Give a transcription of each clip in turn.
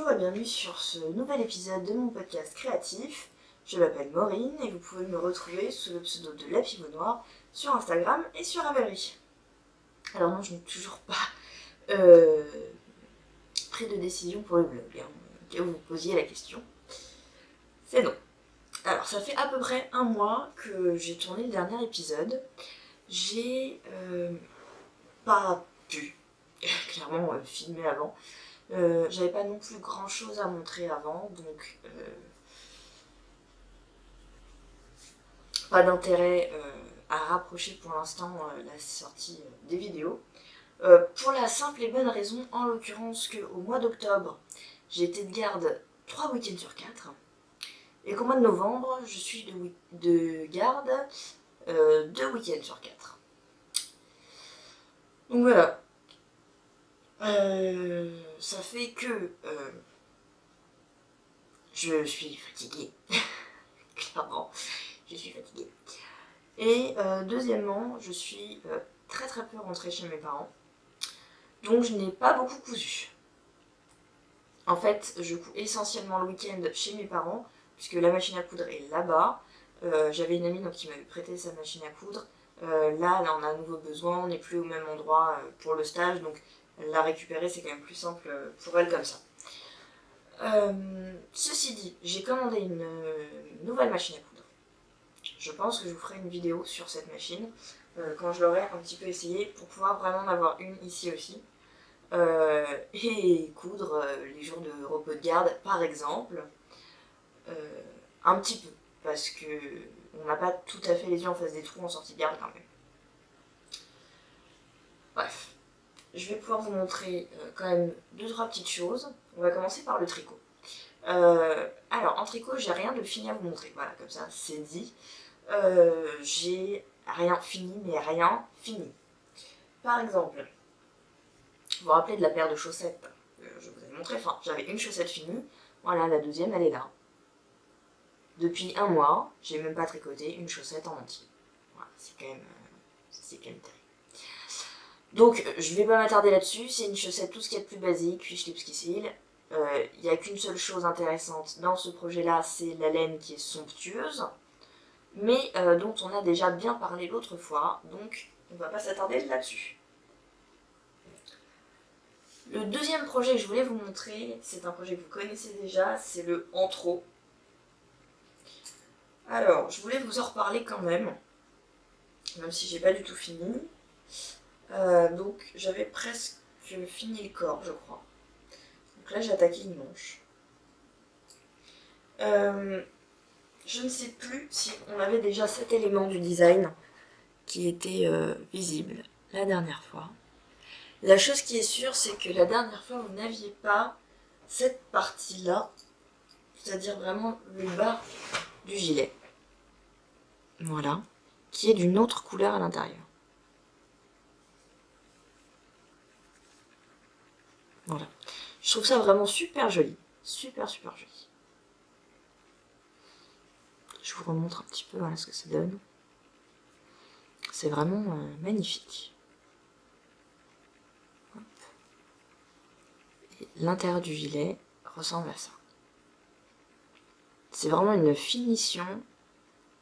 Bonjour et bienvenue sur ce nouvel épisode de mon podcast créatif. Je m'appelle Maureen et vous pouvez me retrouver sous le pseudo de La Pivot Noire sur Instagram et sur Ravelry. Alors non, je n'ai toujours pas pris de décision pour le blog, au cas où vous posiez la question. C'est non. Alors ça fait à peu près un mois que j'ai tourné le dernier épisode. J'ai pas pu clairement filmer avant. J'avais pas non plus grand chose à montrer avant, donc pas d'intérêt à rapprocher pour l'instant la sortie des vidéos. Pour la simple et bonne raison, en l'occurrence, qu'au mois d'octobre, j'ai été de garde 3 week-ends sur 4, et qu'au mois de novembre, je suis de garde 2 week-ends sur 4. Donc voilà. Ça fait que je suis fatiguée. Clairement, je suis fatiguée. Et deuxièmement, je suis très peu rentrée chez mes parents. Donc je n'ai pas beaucoup cousu. En fait, je couds essentiellement le week-end chez mes parents, puisque la machine à coudre est là-bas. J'avais une amie donc, qui m'avait prêté sa machine à coudre. Là, on a un nouveau besoin, on n'est plus au même endroit pour le stage, donc la récupérer, c'est quand même plus simple pour elle comme ça. Ceci dit, j'ai commandé une nouvelle machine à coudre. Je pense que je vous ferai une vidéo sur cette machine quand je l'aurai un petit peu essayé pour pouvoir vraiment en avoir une ici aussi. Et coudre les jours de repos de garde par exemple. Un petit peu, parce que on n'a pas tout à fait les yeux en face des trous en sortie de garde quand même. Bref. Je vais pouvoir vous montrer quand même 2-3 petites choses. On va commencer par le tricot. Alors, en tricot, j'ai rien de fini à vous montrer. Voilà, comme ça, c'est dit. J'ai rien fini, mais rien fini. Par exemple, vous vous rappelez de la paire de chaussettes que je vous avais montré. Enfin, j'avais une chaussette finie. Voilà, la deuxième, elle est là. Depuis un mois, j'ai même pas tricoté une chaussette en entier. Voilà, c'est quand même terrible. Donc, je vais pas m'attarder là-dessus, c'est une chaussette tout ce qu'il y a de plus basique, Fish Lips Kissil. Il n'y a qu'une seule chose intéressante dans ce projet-là, c'est la laine qui est somptueuse, mais dont on a déjà bien parlé l'autre fois, donc on va pas s'attarder là-dessus. Le deuxième projet que je voulais vous montrer, c'est un projet que vous connaissez déjà, c'est le Antro. Alors, je voulais vous en reparler quand même si j'ai pas du tout fini. Donc j'avais presque fini le corps, je crois. Donc là j'ai attaqué une manche. Je ne sais plus si on avait déjà cet élément du design qui était visible la dernière fois. La chose qui est sûre, c'est que la dernière fois vous n'aviez pas cette partie-là, c'est-à-dire vraiment le bas du gilet. Voilà, qui est d'une autre couleur à l'intérieur. Voilà. Je trouve ça vraiment super joli. Super joli. Je vous remontre un petit peu voilà, ce que ça donne. C'est vraiment magnifique. L'intérieur du gilet ressemble à ça. C'est vraiment une finition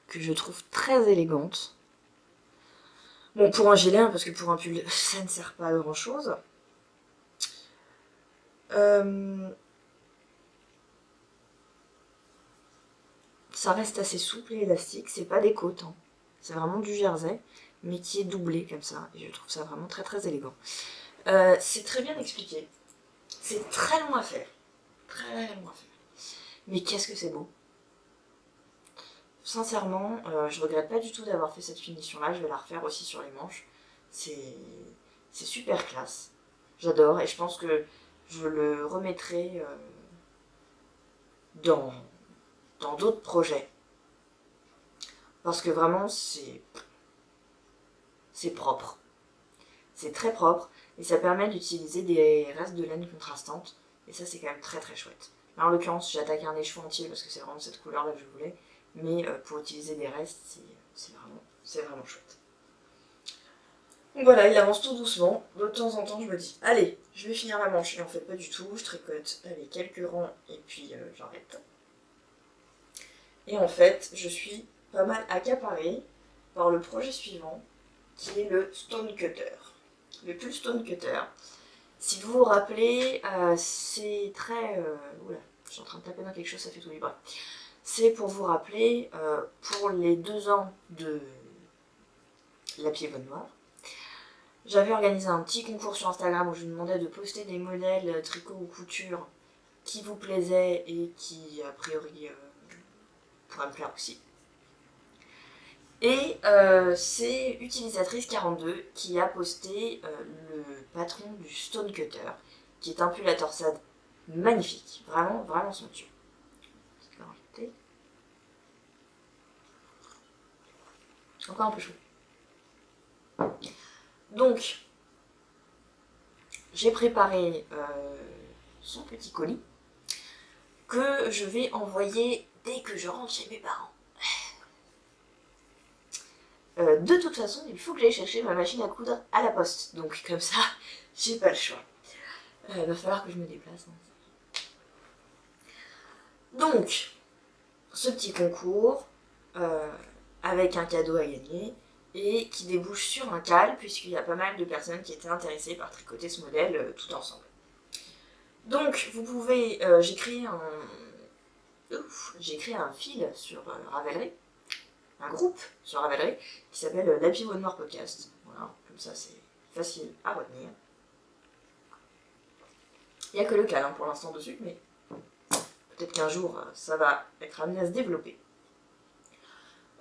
que je trouve très élégante. Bon, pour un gilet, hein, parce que pour un pull, ça ne sert pas à grand chose. Ça reste assez souple et élastique, c'est pas des côtes, hein. C'est vraiment du jersey, mais qui est doublé comme ça, et je trouve ça vraiment très élégant. C'est très bien expliqué, c'est très long à faire, mais qu'est-ce que c'est beau. Sincèrement, je regrette pas du tout d'avoir fait cette finition là, je vais la refaire aussi sur les manches, c'est super classe, j'adore, et je pense que je le remettrai dans d'autres projets. Parce que vraiment, c'est propre. C'est très propre. Et ça permet d'utiliser des restes de laine contrastantes. Et ça, c'est quand même très chouette. Là, en l'occurrence, j'ai attaqué un écheveau entier parce que c'est vraiment cette couleur-là que je voulais. Mais pour utiliser des restes, c'est vraiment chouette. Donc voilà, il avance tout doucement. De temps en temps, je me dis, allez, je vais finir ma manche. Et en fait, pas du tout. Je tricote, allez, quelques rangs et puis j'arrête. Et en fait, je suis pas mal accaparée par le projet suivant, qui est le Stone Cutter. Le pull Stone Cutter. Si vous vous rappelez, c'est très... Oula, je suis en train de taper dans quelque chose, ça fait tout vibrer. C'est pour vous rappeler, pour les 2 ans de la Pied-Bonne Noire, j'avais organisé un petit concours sur Instagram où je vous demandais de poster des modèles tricot ou couture qui vous plaisaient et qui, a priori, pourraient me plaire aussi. Et c'est Utilisatrice42 qui a posté le patron du Stone Cutter, qui est un pull à torsade magnifique, vraiment, vraiment somptueux. Encore un peu chaud. Donc, j'ai préparé son petit colis que je vais envoyer dès que je rentre chez mes parents. De toute façon, il faut que j'aille chercher ma machine à coudre à la poste. Donc comme ça, j'ai pas le choix. Il va falloir que je me déplace. Donc, ce petit concours, avec un cadeau à gagner, et qui débouche sur un cal, puisqu'il y a pas mal de personnes qui étaient intéressées par tricoter ce modèle tout ensemble. Donc, vous pouvez... j'ai créé un fil sur Ravelry, un groupe sur Ravelry, qui s'appelle La Pied-Bonne Noire Podcast. Voilà, comme ça c'est facile à retenir. Il n'y a que le cal pour l'instant dessus, mais peut-être qu'un jour ça va être amené à se développer.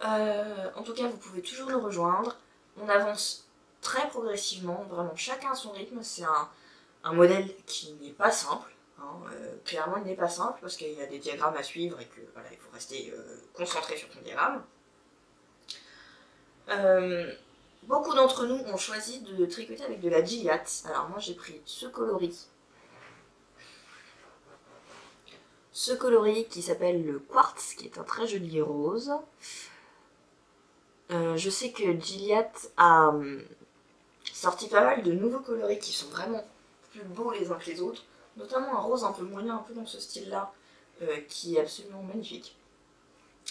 En tout cas, vous pouvez toujours nous rejoindre. On avance très progressivement, vraiment chacun à son rythme. C'est un modèle qui n'est pas simple. Clairement, il n'est pas simple parce qu'il y a des diagrammes à suivre et que voilà, il faut rester concentré sur son diagramme. Beaucoup d'entre nous ont choisi de tricoter avec de la Gilliatt. Alors moi j'ai pris ce coloris. Ce coloris qui s'appelle le Quartz, qui est un très joli rose. Je sais que Gilliatt a sorti pas mal de nouveaux coloris qui sont vraiment plus beaux les uns que les autres. Notamment un rose un peu moyen, un peu dans ce style-là, qui est absolument magnifique.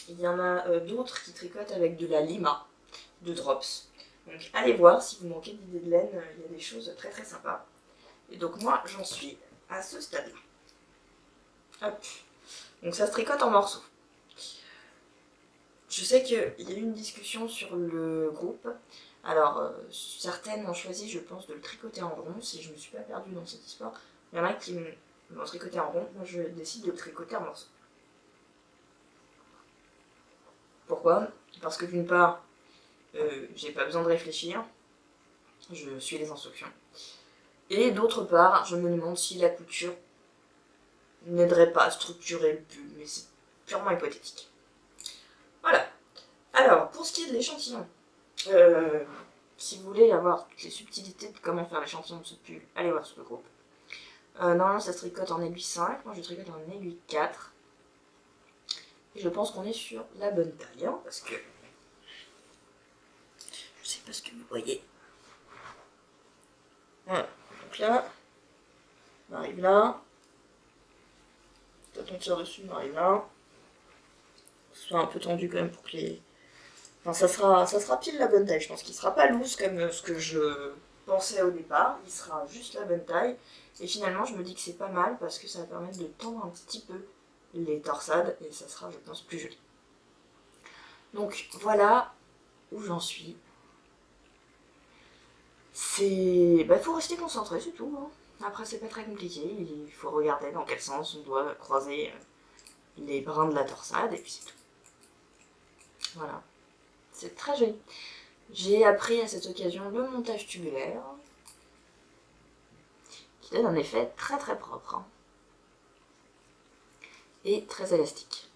Il y en a d'autres qui tricotent avec de la Lima, de Drops. Donc allez voir, si vous manquez d'idées de laine, il y a des choses très très sympas. Et donc moi, j'en suis à ce stade-là. Hop. Donc ça se tricote en morceaux. Je sais qu'il y a eu une discussion sur le groupe. Alors, certaines ont choisi, je pense, de le tricoter en rond, si je ne me suis pas perdue dans cette histoire. Il y en a qui l'ont tricoté en rond, moi je décide de le tricoter en morceaux. Pourquoi? Parce que d'une part, j'ai pas besoin de réfléchir, je suis les instructions. Et d'autre part, je me demande si la couture n'aiderait pas à structurer le pull, mais c'est purement hypothétique. Voilà. Alors, pour ce qui est de l'échantillon, si vous voulez avoir toutes les subtilités de comment faire l'échantillon de ce pull, allez voir sur le groupe. Normalement, ça se tricote en aiguille 5, moi je tricote en aiguille 4. Et je pense qu'on est sur la bonne taille, hein, parce que... Je sais pas ce que vous voyez. Voilà, donc là, on arrive là. Quand on tire dessus, on arrive là. Soit un peu tendu quand même pour que les... Enfin, ça sera pile la bonne taille. Je pense qu'il sera pas loose comme ce que je pensais au départ. Il sera juste la bonne taille. Et finalement, je me dis que c'est pas mal parce que ça va permettre de tendre un petit peu les torsades. Et ça sera, je pense, plus joli. Donc voilà où j'en suis. C'est... Bah, faut rester concentré, c'est tout. Hein. Après, c'est pas très compliqué. Il faut regarder dans quel sens on doit croiser les brins de la torsade. Et puis c'est tout. Voilà. C'est très joli. J'ai appris à cette occasion le montage tubulaire, qui donne un effet très très propre. Hein. Et très élastique.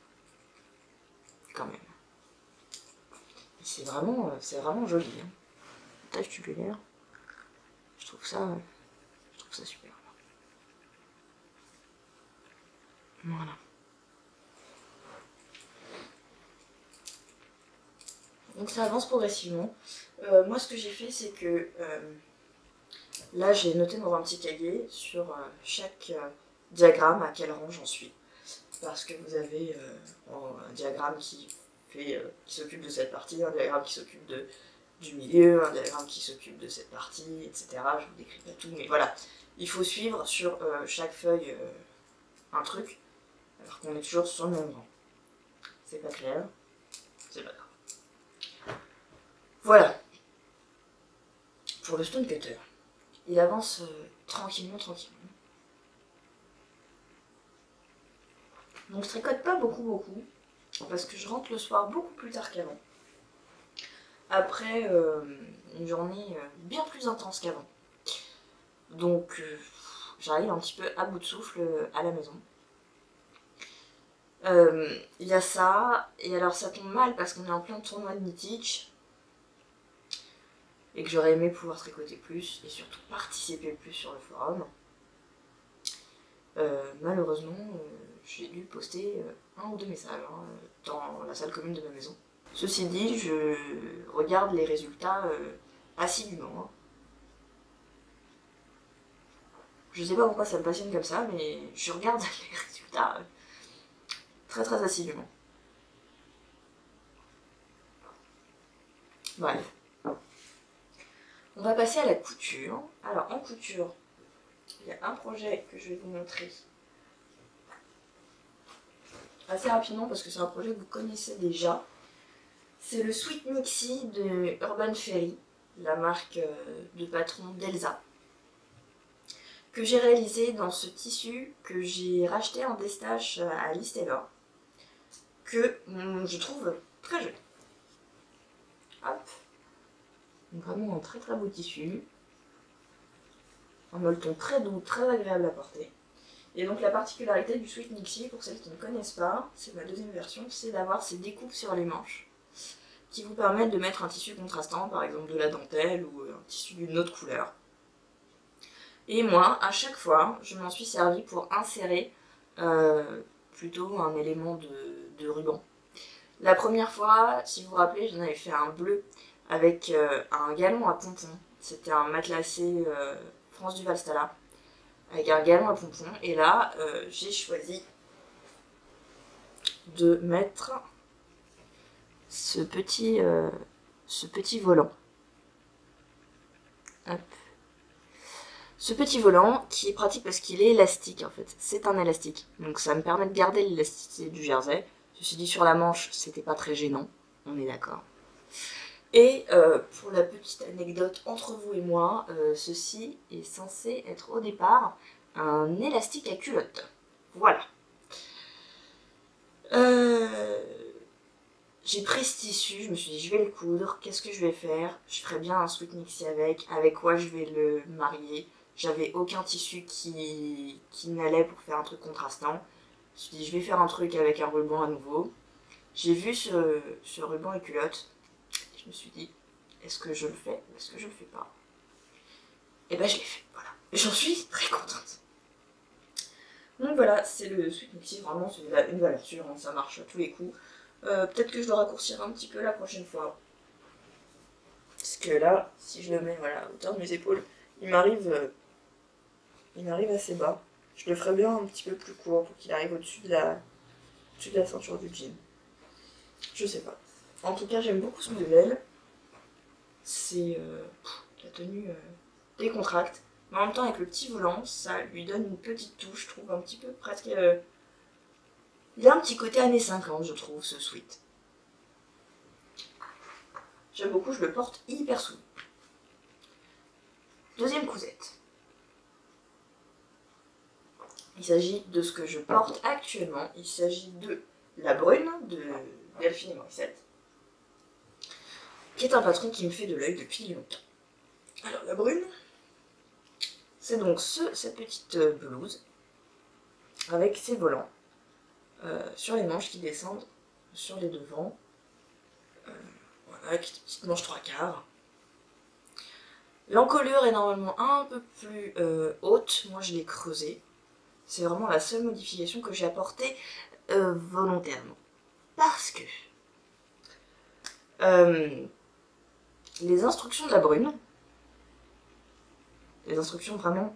Quand même. C'est vraiment joli. Hein. Montage tubulaire. Je trouve ça super. Voilà. Donc ça avance progressivement. Moi ce que j'ai fait c'est que là j'ai noté dans un petit cahier sur chaque diagramme à quel rang j'en suis. Parce que vous avez un diagramme qui s'occupe de cette partie, un diagramme qui s'occupe du milieu, un diagramme qui s'occupe de cette partie, etc. Je vous décris pas tout, mais voilà. Il faut suivre sur chaque feuille un truc, alors qu'on est toujours sur le même rang. C'est pas clair, c'est pas grave. Voilà. Pour le stone cutter, il avance tranquillement. Donc je tricote pas beaucoup, parce que je rentre le soir beaucoup plus tard qu'avant. Après une journée bien plus intense qu'avant. Donc j'arrive un petit peu à bout de souffle à la maison. Il y a ça, et alors ça tombe mal parce qu'on est en plein tournoi de mythique et que j'aurais aimé pouvoir tricoter plus et surtout participer plus sur le forum. Malheureusement, j'ai dû poster un ou deux messages dans la salle commune de ma maison. Ceci dit, je regarde les résultats assidûment. Je sais pas pourquoi ça me passionne comme ça, mais je regarde les résultats très assidûment. Bref. On va passer à la couture. Alors en couture, il y a un projet que je vais vous montrer assez rapidement parce que c'est un projet que vous connaissez déjà. C'est le Sweet Nixie de Urban Fairy, la marque de patron d'Elsa, que j'ai réalisé dans ce tissu que j'ai racheté en destache à Listella, que je trouve très joli. Hop. Donc vraiment un très beau tissu, un molleton très doux, très agréable à porter. Et donc la particularité du Sweet Nixie, pour celles qui ne connaissent pas, c'est ma deuxième version, c'est d'avoir ces découpes sur les manches qui vous permettent de mettre un tissu contrastant, par exemple de la dentelle ou un tissu d'une autre couleur. Et moi, à chaque fois, je m'en suis servi pour insérer plutôt un élément de ruban. La première fois, si vous vous rappelez, j'en avais fait un bleu avec un galon à pompons. C'était un matelassé France du Valstala avec un galon à pompons. Et là, j'ai choisi de mettre ce petit volant. Hop. Ce petit volant qui est pratique parce qu'il est élastique en fait. C'est un élastique. Donc ça me permet de garder l'élasticité du jersey. Ceci dit, sur la manche, c'était pas très gênant. On est d'accord. Et pour la petite anecdote entre vous et moi, ceci est censé être au départ un élastique à culotte. Voilà. J'ai pris ce tissu, je me suis dit je vais le coudre, qu'est-ce que je vais faire? Je ferais bien un Sweet Nixie avec quoi je vais le marier. J'avais aucun tissu qui n'allait pour faire un truc contrastant. Je me suis dit je vais faire un truc avec un ruban à nouveau. J'ai vu ce ruban et culotte. Et je me suis dit, est-ce que je le fais ou est-ce que je le fais pas? Et ben je l'ai fait, voilà. Et j'en suis très contente. Donc voilà, c'est le Sweet Nixie, vraiment c'est une valeur sûre, hein, ça marche à tous les coups. Peut-être que je le raccourcirai un petit peu la prochaine fois. Parce que là, si je le mets voilà, à hauteur de mes épaules, il m'arrive assez bas. Je le ferai bien un petit peu plus court pour qu'il arrive au-dessus de la ceinture du jean. Je sais pas. En tout cas, j'aime beaucoup ce modèle. C'est la tenue décontracte. Mais en même temps, avec le petit volant, ça lui donne une petite touche, je trouve, un petit peu presque... Il a un petit côté années 50, je trouve, ce sweat. J'aime beaucoup, je le porte hyper souvent. Deuxième cousette. Il s'agit de ce que je porte actuellement. Il s'agit de la brune de Delphine et Morissette, qui est un patron qui me fait de l'œil depuis longtemps. Alors la brune, c'est donc cette petite blouse avec ses volants sur les manches qui descendent sur les devants, voilà, avec des petites manches 3/4. L'encolure est normalement un peu plus haute, moi je l'ai creusée. C'est vraiment la seule modification que j'ai apportée volontairement. Parce que Les instructions de la brune, les instructions vraiment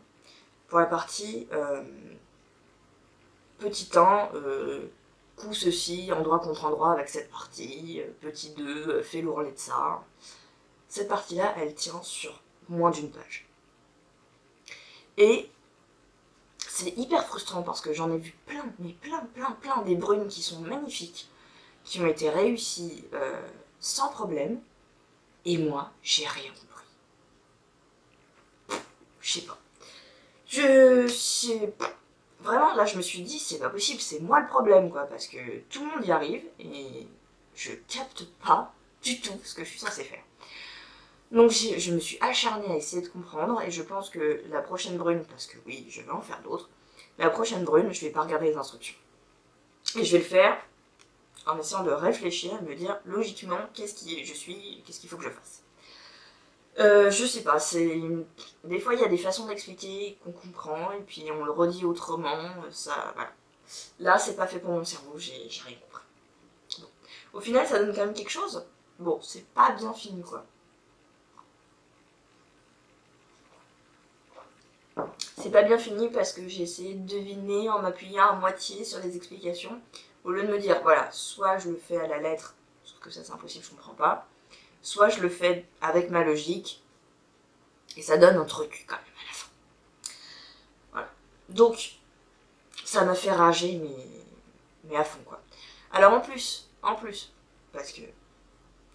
pour la partie petit 1, coup ceci, endroit contre endroit avec cette partie, petit 2, fais l'ourlet de ça. Cette partie-là, elle tient sur moins d'une page. Et c'est hyper frustrant parce que j'en ai vu plein, mais plein des brunes qui sont magnifiques, qui ont été réussies sans problème, et moi, j'ai rien compris. Je sais pas. Vraiment, là, je me suis dit, c'est pas possible, c'est moi le problème, quoi, parce que tout le monde y arrive, et je capte pas du tout ce que je suis censée faire. Donc je me suis acharnée à essayer de comprendre, et je pense que la prochaine brune, parce que oui, je vais en faire d'autres, la prochaine brune, je vais pas regarder les instructions. Et je vais le faire en essayant de réfléchir, de me dire logiquement qu'est-ce qu'il faut que je fasse. Je sais pas, des fois il y a des façons d'expliquer qu'on comprend, et puis on le redit autrement, ça, voilà. Là, c'est pas fait pour mon cerveau, j'ai rien compris. Bon. Au final, ça donne quand même quelque chose. Bon, c'est pas bien fini, quoi. C'est pas bien fini parce que j'ai essayé de deviner en m'appuyant à moitié sur les explications, au lieu de me dire, voilà, soit je le fais à la lettre, sauf que ça c'est impossible, je comprends pas, soit je le fais avec ma logique, et ça donne un truc quand même à la fin. Voilà. Donc, ça m'a fait rager, mais à fond, quoi. Alors en plus, parce que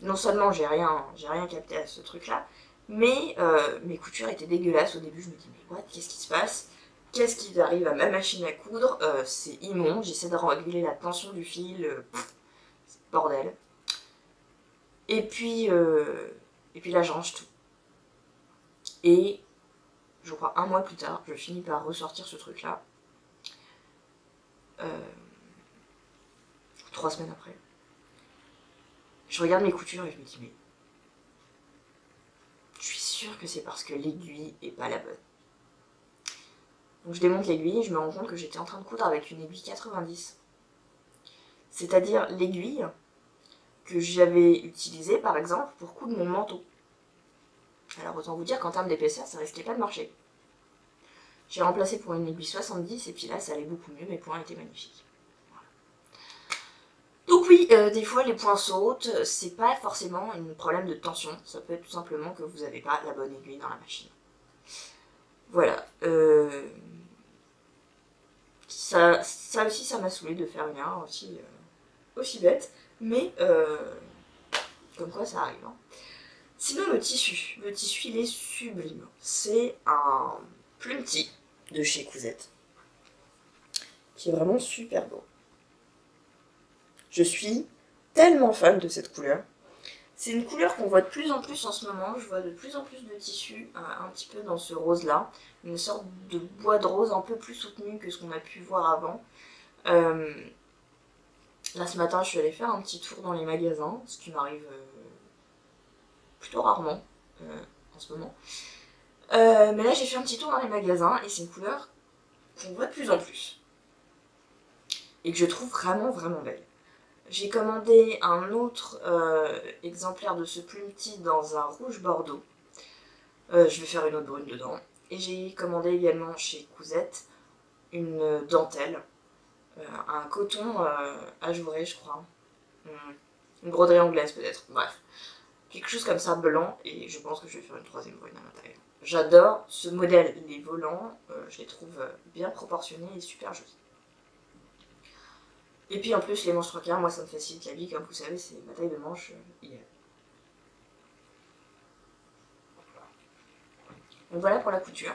non seulement j'ai rien capté à ce truc-là, mais mes coutures étaient dégueulasses au début. Je me dis, mais what, qu'est-ce qui se passe? Qu'est-ce qui arrive à ma machine à coudre? C'est immonde, j'essaie de réguler la tension du fil, c'est bordel. Et puis là, je range tout. Et je crois 1 mois plus tard, je finis par ressortir ce truc-là. 3 semaines après. Je regarde mes coutures et je me dis, mais je suis sûre que c'est parce que l'aiguille est pas la bonne. Donc je démonte l'aiguille et je me rends compte que j'étais en train de coudre avec une aiguille 90. C'est-à-dire l'aiguille que j'avais utilisée par exemple pour coudre mon manteau. Alors autant vous dire qu'en termes d'épaisseur, ça risquait pas de marcher. J'ai remplacé pour une aiguille 70 et puis là ça allait beaucoup mieux, mes points étaient magnifiques. Voilà. Donc oui, des fois les points sautent, c'est pas forcément un problème de tension, ça peut être tout simplement que vous n'avez pas la bonne aiguille dans la machine. Voilà. Ça aussi, ça m'a saoulé de faire une erreur aussi bête, mais comme quoi ça arrive. Hein. Sinon, le tissu il est sublime. C'est un plumetis de chez Cousette, qui est vraiment super beau. Je suis tellement fan de cette couleur. C'est une couleur qu'on voit de plus en plus en ce moment. Je vois de plus en plus de tissus un petit peu dans ce rose-là. Une sorte de bois de rose un peu plus soutenu que ce qu'on a pu voir avant. Là, ce matin, je suis allée faire un petit tour dans les magasins, ce qui m'arrive plutôt rarement en ce moment. Mais là, j'ai fait un petit tour dans les magasins et c'est une couleur qu'on voit de plus en plus. Et que je trouve vraiment belle. J'ai commandé un autre exemplaire de ce plumetis dans un rouge bordeaux. Je vais faire une autre brune dedans. Et j'ai commandé également chez Cousette une dentelle, un coton ajouré, je crois. Une broderie anglaise peut-être, bref. Quelque chose comme ça, blanc, et je pense que je vais faire une 3e brune à l'intérieur. J'adore ce modèle, les volants, je les trouve bien proportionnés et super jolis. Et puis en plus, les manches 3/4, moi ça me facilite la vie, comme vous savez, c'est ma taille de manche idéale. Donc voilà pour la couture.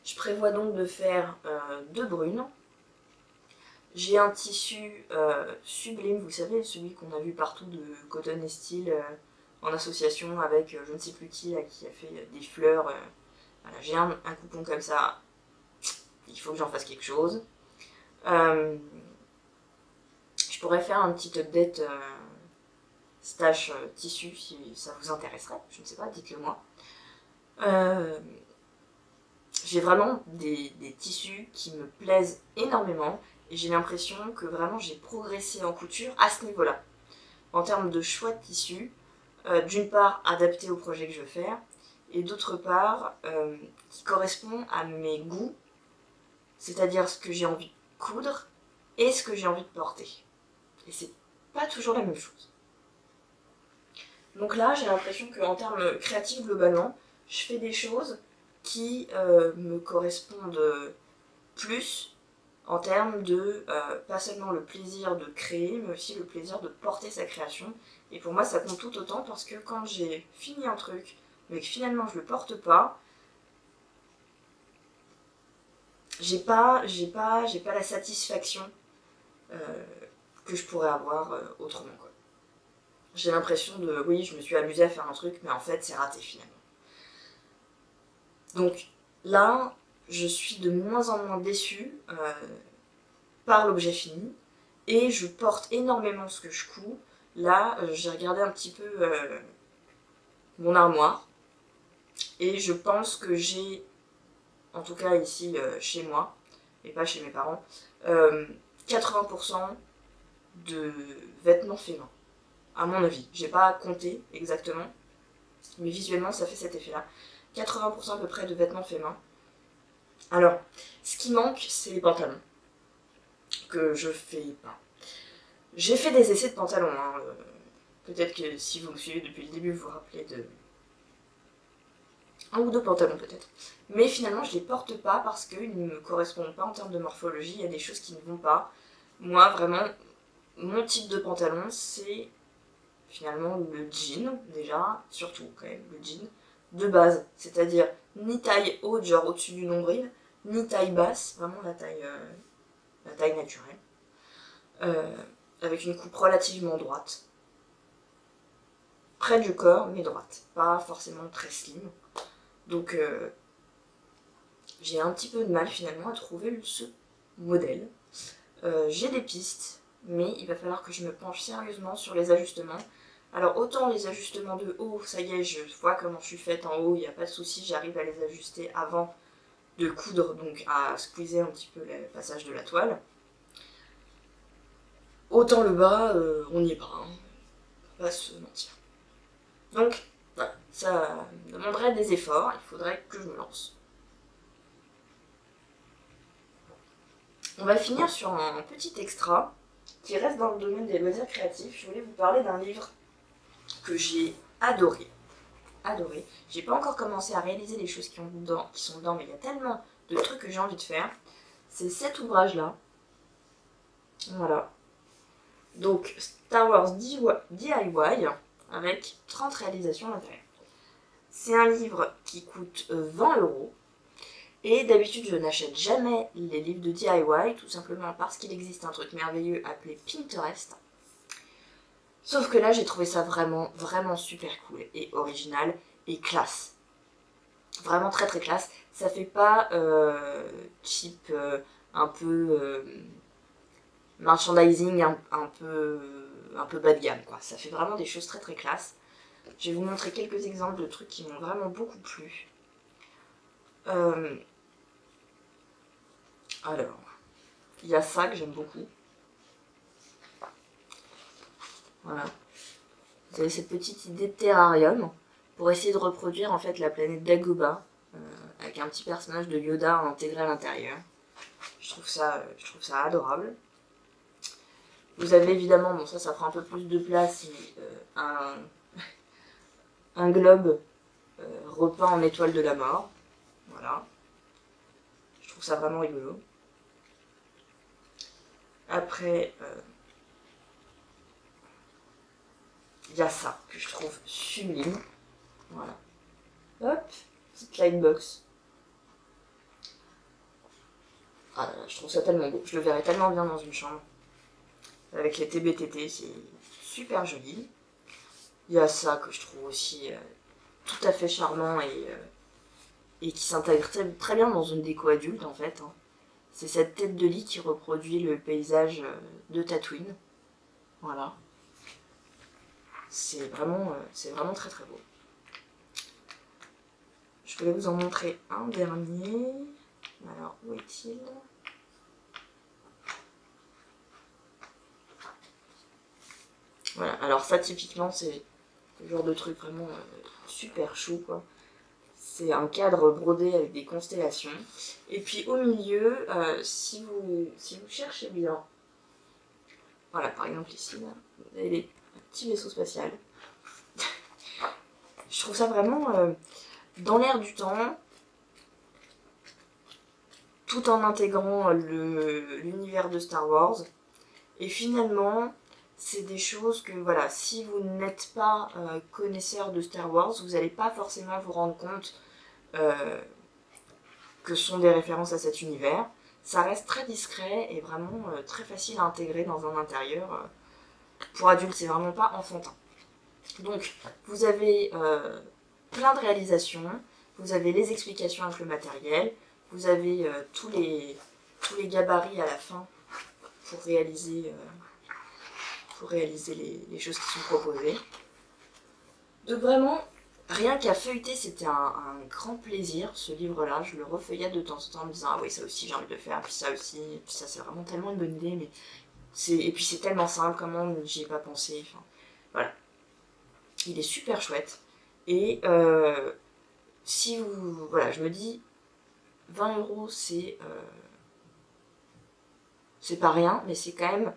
Je prévois donc de faire 2 brunes. J'ai un tissu sublime, vous savez, celui qu'on a vu partout de Cotton & Steel en association avec je ne sais plus qui, là, qui a fait des fleurs. Voilà, j'ai un coupon comme ça, il faut que j'en fasse quelque chose. Je pourrais faire un petit update stash tissu si ça vous intéresserait, je ne sais pas, dites-le moi. J'ai vraiment des tissus qui me plaisent énormément et j'ai l'impression que vraiment j'ai progressé en couture à ce niveau-là. en termes de choix de tissu, d'une part adapté au projet que je veux faire, et d'autre part qui correspond à mes goûts, c'est-à-dire ce que j'ai envie de coudre et ce que j'ai envie de porter. Et c'est pas toujours la même chose. Donc là, j'ai l'impression qu'en termes créatifs, globalement, je fais des choses qui me correspondent plus en termes de pas seulement le plaisir de créer, mais aussi le plaisir de porter sa création. Et pour moi, ça compte tout autant parce que quand j'ai fini un truc, mais que finalement je le porte pas, j'ai pas la satisfaction que je pourrais avoir autrement, quoi. J'ai l'impression de, oui, je me suis amusée à faire un truc, mais en fait, c'est raté finalement. Donc là, je suis de moins en moins déçue par l'objet fini, et je porte énormément ce que je couds. Là, j'ai regardé un petit peu mon armoire, et je pense que j'ai, en tout cas ici chez moi, et pas chez mes parents, 80% de vêtements faits main, à mon avis. J'ai pas compté exactement, mais visuellement ça fait cet effet-là. 80% à peu près de vêtements faits main. Alors, ce qui manque, c'est les pantalons, que je fais pas. J'ai fait des essais de pantalons, hein. Peut-être que si vous me suivez depuis le début, vous vous rappelez de un ou deux pantalons peut-être. Mais finalement, je les porte pas parce qu'ils ne me correspondent pas en termes de morphologie. Il y a des choses qui ne vont pas. Moi, vraiment, mon type de pantalon, c'est finalement le jean, déjà, surtout quand même, le jean, de base. C'est-à-dire ni taille haute, genre au-dessus du nombril, ni taille basse, vraiment la taille naturelle. Avec une coupe relativement droite. Près du corps, mais droite. Pas forcément très slim. Donc, j'ai un petit peu de mal finalement à trouver ce modèle. J'ai des pistes, mais il va falloir que je me penche sérieusement sur les ajustements. Alors autant les ajustements de haut, ça y est, je vois comment je suis faite en haut, il n'y a pas de souci, j'arrive à les ajuster avant de coudre, donc à squeezer un petit peu le passage de la toile. Autant le bas, on n'y est pas, hein. On va pas se mentir. Donc, voilà, ça demanderait des efforts, il faudrait que je me lance. On va finir sur un petit extra qui reste dans le domaine des loisirs créatifs. Je voulais vous parler d'un livre que j'ai adoré. Adoré. J'ai pas encore commencé à réaliser les choses qui sont dedans, mais il y a tellement de trucs que j'ai envie de faire. C'est cet ouvrage-là. Voilà. Donc, Star Wars DIY avec 30 réalisations à l'intérieur. C'est un livre qui coûte 20 €. Et d'habitude, je n'achète jamais les livres de DIY, tout simplement parce qu'il existe un truc merveilleux appelé Pinterest. Sauf que là, j'ai trouvé ça vraiment, vraiment super cool et original et classe. Vraiment très très classe. Ça fait pas cheap, un peu merchandising, un peu bas de gamme, quoi. Ça fait vraiment des choses très très classe. Je vais vous montrer quelques exemples de trucs qui m'ont vraiment beaucoup plu. Alors, il y a ça que j'aime beaucoup. Voilà. Vous avez cette petite idée de terrarium pour essayer de reproduire en fait la planète Dagobah avec un petit personnage de Yoda intégré à l'intérieur. Je trouve ça adorable. Vous avez évidemment, bon ça prend un peu plus de place, un globe repeint en étoile de la mort. Voilà. Je trouve ça vraiment rigolo. Après, il y a ça que je trouve sublime. Voilà. Hop, petite lightbox. Ah là là, je trouve ça tellement beau. Je le verrais tellement bien dans une chambre. Avec les TBTT, c'est super joli. Il y a ça que je trouve aussi tout à fait charmant et qui s'intègre très bien dans une déco adulte en fait. Hein. C'est cette tête de lit qui reproduit le paysage de Tatooine. Voilà. C'est vraiment très très beau. Je voulais vous en montrer un dernier. Alors, où est-il ? Voilà, alors ça typiquement c'est le genre de truc vraiment super chou quoi. C'est un cadre brodé avec des constellations. Et puis au milieu, si vous cherchez bien, voilà par exemple ici, là, vous avez les petits vaisseaux spatials. Je trouve ça vraiment dans l'air du temps, tout en intégrant l'univers de Star Wars. Et finalement, c'est des choses que, voilà, si vous n'êtes pas connaisseur de Star Wars, vous n'allez pas forcément vous rendre compte que ce sont des références à cet univers. Ça reste très discret et vraiment très facile à intégrer dans un intérieur. Pour adultes, c'est vraiment pas enfantin. Donc, vous avez plein de réalisations, vous avez les explications avec le matériel, vous avez tous les gabarits à la fin pour réaliser les choses qui sont proposées. Donc vraiment, rien qu'à feuilleter, c'était un grand plaisir, ce livre-là. Je le refeuillais de temps en temps en me disant « Ah oui, ça aussi j'ai envie de le faire, puis ça aussi, puis ça c'est vraiment tellement une bonne idée, mais et puis c'est tellement simple, comment j'y ai pas pensé ?» Enfin, voilà. Il est super chouette. Et si vous... Voilà, je me dis, 20 € c'est pas rien, mais c'est quand même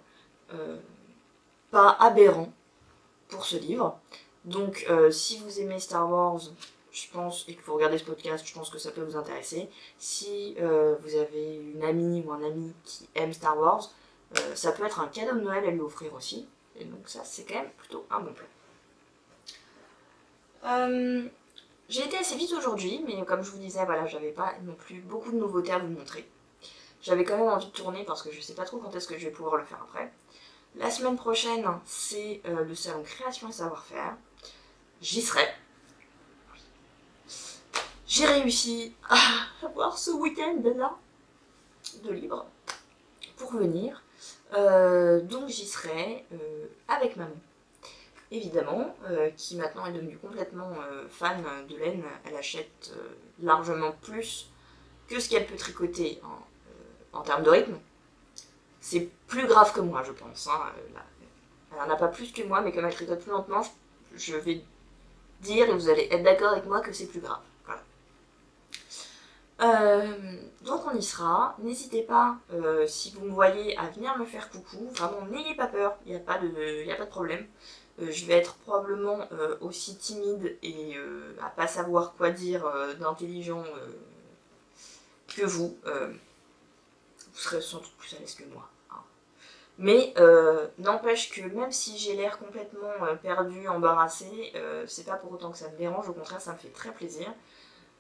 pas aberrant pour ce livre. Donc si vous aimez Star Wars, je pense, et que vous regardez ce podcast, je pense que ça peut vous intéresser. Si vous avez une amie ou un ami qui aime Star Wars, ça peut être un cadeau de Noël à lui offrir aussi. Et donc ça, c'est quand même plutôt un bon plan. J'ai été assez vite aujourd'hui, mais comme je vous disais, voilà, j'avais pas non plus beaucoup de nouveautés à vous montrer. J'avais quand même envie de tourner parce que je sais pas trop quand est-ce que je vais pouvoir le faire après. La semaine prochaine, c'est le salon Création et Savoir-faire. J'y serai. J'ai réussi à avoir ce week-end-là de libre pour venir. Donc j'y serai avec maman, évidemment, qui maintenant est devenue complètement fan de laine. Elle achète largement plus que ce qu'elle peut tricoter en termes de rythme. C'est plus grave que moi, je pense. Hein. Elle en a pas plus que moi, mais comme elle tricote plus lentement, je vais dire, et vous allez être d'accord avec moi, que c'est plus grave. Voilà. Donc on y sera. N'hésitez pas, si vous me voyez, à venir me faire coucou. Vraiment, n'ayez pas peur, il n'y a pas de problème. Je vais être probablement aussi timide et à pas savoir quoi dire d'intelligent que vous. Vous serez sans doute plus à l'aise que moi. Hein. Mais n'empêche que même si j'ai l'air complètement perdu, embarrassé, c'est pas pour autant que ça me dérange, au contraire ça me fait très plaisir.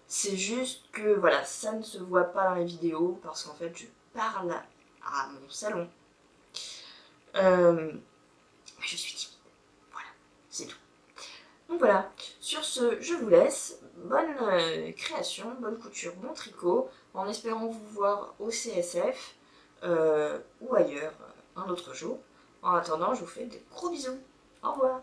C'est juste que voilà, ça ne se voit pas dans les vidéos parce qu'en fait je parle à mon salon. Je suis timide. Voilà, c'est tout. Donc voilà, sur ce, je vous laisse. Bonne création, bonne couture, bon tricot, en espérant vous voir au CSF ou ailleurs un autre jour. En attendant, je vous fais de gros bisous. Au revoir.